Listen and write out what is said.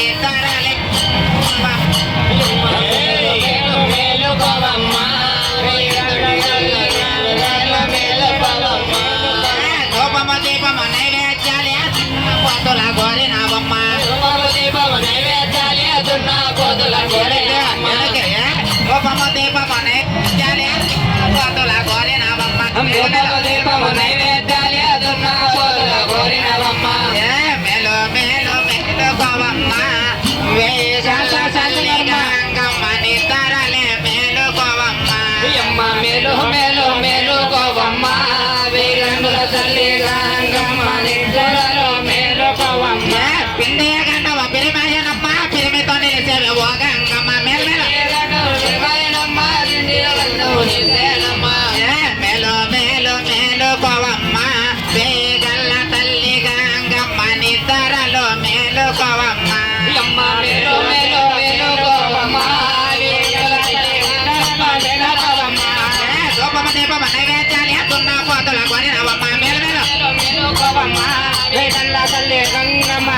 నిద్రలే ధూపము దీపము నైవేద్యాలే కోతుల గోరినావమ్మ ధూపము దీపము నైవేద్యాలే కోతుల గోరినావమ్మ మేలు మేలు మేలుకోవమ్మ వేషాల సల్లిగంగమ్మ నిద్రలే మేలుకోవమ్మ మేలు మేలు మేలుకోవమ్మ వీరంగుల తల్లి గంగమ్మ నిద్రలో మేలుకోవమ్మ పిండి గంటవ పిరిమాయనమ్మ పిరిమితో నిలిచేవి ఓ గంగమ్మ మేలు మేలు మేలు మేలుకోవమ్మ వేగల్ల తల్లి గంగమ్మ నిద్రలో మేలుకోవమ్మ మేలు మేలు మేలుకోవమ్మ ధూపము దీపము నైవేద్యాలు ఎత్తున్న కోతుల గోరినవమ్మ మేలు మేలు మేలుకోవమ్మ వేగల్ల తల్లి గంగమ్మ